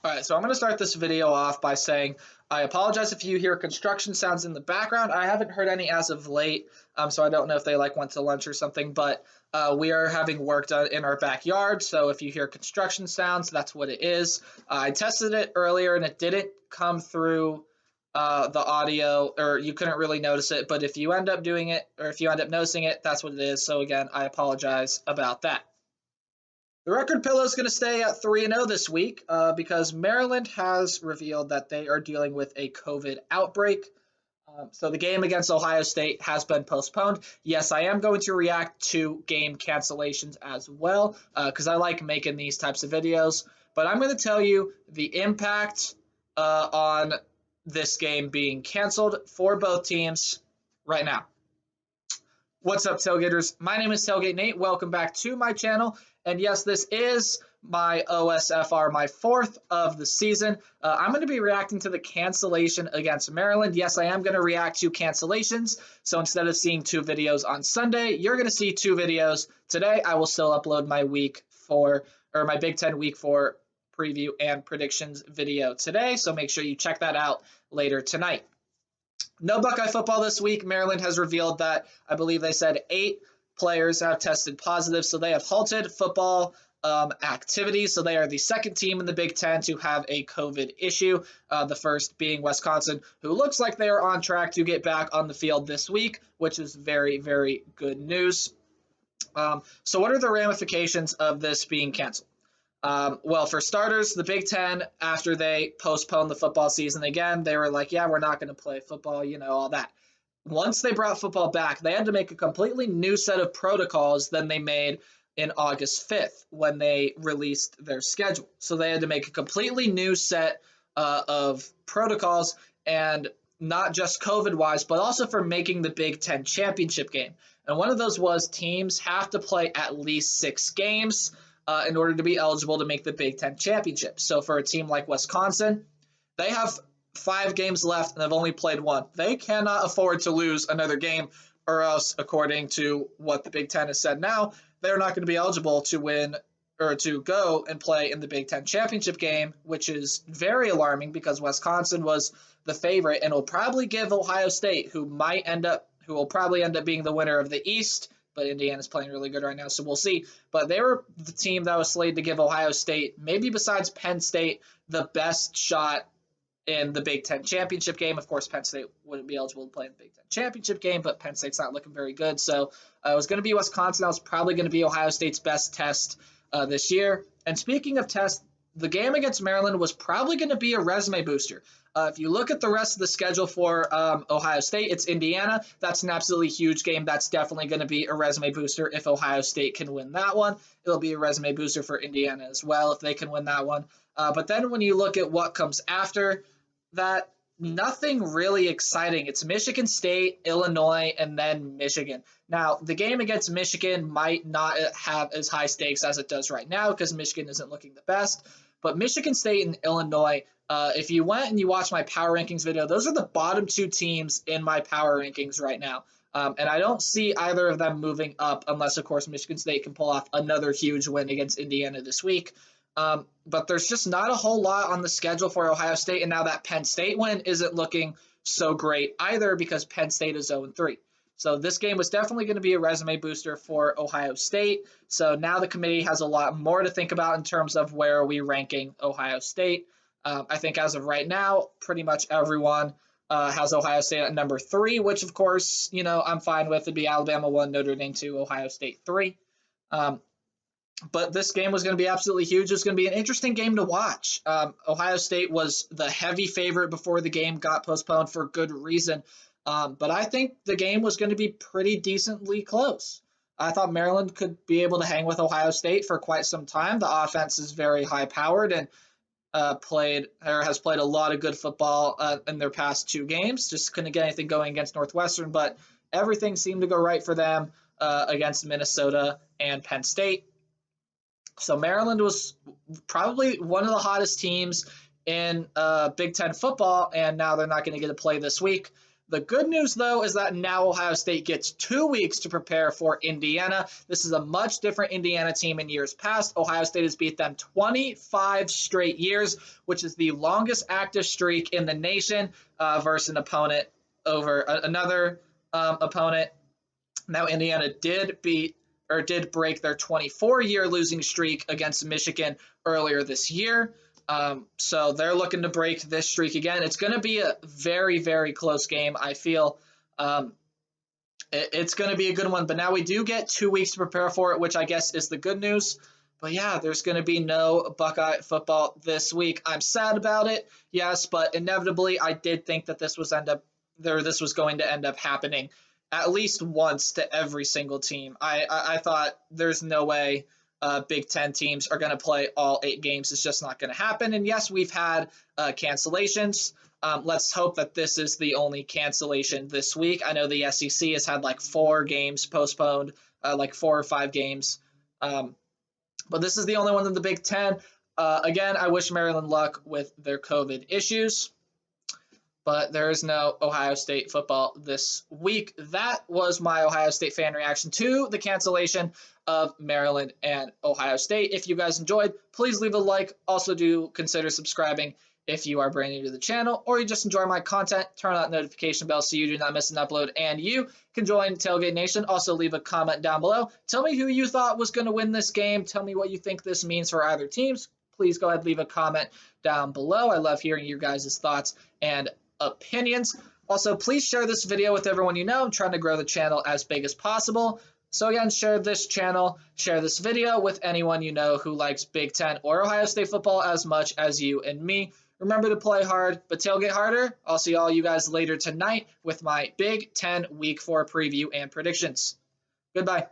All right, so I'm going to start this video off by saying I apologize if you hear construction sounds in the background. I haven't heard any as of late, so I don't know if they went to lunch or something, but we are having work done in our backyard, so if you hear construction sounds, that's what it is. I tested it earlier and it didn't come through the audio, or you couldn't really notice it, but if you end up doing it, or if you end up noticing it, that's what it is. So again, I apologize about that. The record pillow is going to stay at 3-0 this week because Maryland has revealed that they are dealing with a COVID outbreak. So the game against Ohio State has been postponed. Yes, I am going to react to game cancellations as well because I like making these types of videos. But I'm going to tell you the impact on this game being canceled for both teams right now. What's up, Tailgaters? My name is Tailgate Nate. Welcome back to my channel. And yes, this is my OSFR, my fourth of the season. I'm going to be reacting to the cancellation against Maryland. Yes, I am going to react to cancellations. So instead of seeing two videos on Sunday, you're going to see two videos today. I will still upload my my Big Ten Week 4 preview and predictions video today. So make sure you check that out later tonight. No Buckeye football this week. Maryland has revealed that I believe they said 8 players have tested positive, so they have halted football activities. So they are the second team in the Big Ten to have a COVID issue, the first being Wisconsin, who looks like they are on track to get back on the field this week, which is very, very good news. So what are the ramifications of this being canceled? Well, for starters, the Big Ten, after they postponed the football season again, they were like, yeah, we're not going to play football, all that. Once they brought football back, they had to make a completely new set of protocols than they made in August 5th when they released their schedule. So they had to make a completely new set of protocols, and not just COVID-wise, but also for making the Big Ten championship game. And one of those was teams have to play at least 6 games in order to be eligible to make the Big Ten championship. So for a team like Wisconsin, they have 5 games left and have only played 1. They cannot afford to lose another game, or else, according to what the Big Ten has said now, they're not going to be eligible to win or to go and play in the Big Ten championship game, which is very alarming because Wisconsin was the favorite and will probably give Ohio State, who will probably end up being the winner of the East, but Indiana's playing really good right now, so we'll see. But they were the team that was slated to give Ohio State, maybe besides Penn State, the best shot in the Big Ten championship game. Of course, Penn State wouldn't be eligible to play in the Big Ten championship game, but Penn State's not looking very good. So it was going to be Wisconsin. That was probably going to be Ohio State's best test this year. And speaking of tests, the game against Maryland was probably going to be a resume booster. If you look at the rest of the schedule for Ohio State, it's Indiana. That's an absolutely huge game. That's definitely going to be a resume booster if Ohio State can win that one. It'll be a resume booster for Indiana as well if they can win that one. But then when you look at what comes after that, nothing really exciting. It's Michigan State, Illinois, and then Michigan. Now, the game against Michigan might not have as high stakes as it does right now because Michigan isn't looking the best. But Michigan State and Illinois, if you went and you watched my power rankings video, those are the bottom 2 teams in my power rankings right now. And I don't see either of them moving up unless, of course, Michigan State can pull off another huge win against Indiana this week. But there's just not a whole lot on the schedule for Ohio State. And now that Penn State win isn't looking so great either because Penn State is 0-3. So this game was definitely going to be a resume booster for Ohio State. So now the committee has a lot more to think about in terms of where are we ranking Ohio State. I think as of right now, pretty much everyone has Ohio State at number 3, which of course, I'm fine with. It'd be Alabama 1, Notre Dame 2, Ohio State 3. But this game was going to be absolutely huge. It was going to be an interesting game to watch. Ohio State was the heavy favorite before the game got postponed for good reason. But I think the game was going to be pretty decently close. I thought Maryland could be able to hang with Ohio State for quite some time. The offense is very high-powered and has played a lot of good football in their past 2 games. Just couldn't get anything going against Northwestern, but everything seemed to go right for them against Minnesota and Penn State. So Maryland was probably one of the hottest teams in Big Ten football, and now they're not going to get to play this week. The good news, though, is that now Ohio State gets 2 weeks to prepare for Indiana. This is a much different Indiana team in years past. Ohio State has beat them 25 straight years, which is the longest active streak in the nation versus an opponent over another opponent. Now, Indiana did break their 24-year losing streak against Michigan earlier this year. So they're looking to break this streak again. It's going to be a very, very close game. I feel it's going to be a good one. But now we do get 2 weeks to prepare for it, which I guess is the good news. But yeah, there's going to be no Buckeye football this week. I'm sad about it, yes, but inevitably I did think that this was going to end up happening at least once to every single team. I thought there's no way Big Ten teams are going to play all 8 games. It's just not going to happen. And yes, we've had cancellations. Let's hope that this is the only cancellation this week. I know the SEC has had like 4 games postponed, like 4 or 5 games. But this is the only one in the Big Ten. Again, I wish Maryland luck with their COVID issues. But there is no Ohio State football this week. That was my Ohio State fan reaction to the cancellation of Maryland and Ohio State. If you guys enjoyed, please leave a like. Also, do consider subscribing if you are brand new to the channel, or you just enjoy my content. Turn on that notification bell so you do not miss an upload, and you can join Tailgate Nation. Also, leave a comment down below. Tell me who you thought was going to win this game. Tell me what you think this means for either teams. Please go ahead and leave a comment down below. I love hearing your guys' thoughts and opinions. Also, please share this video with everyone you know. I'm trying to grow the channel as big as possible. So again, share this channel, share this video with anyone you know who likes Big Ten or Ohio State football as much as you and me. Remember to play hard, but tailgate harder. I'll see all you guys later tonight with my Big Ten Week 4 preview and predictions. Goodbye.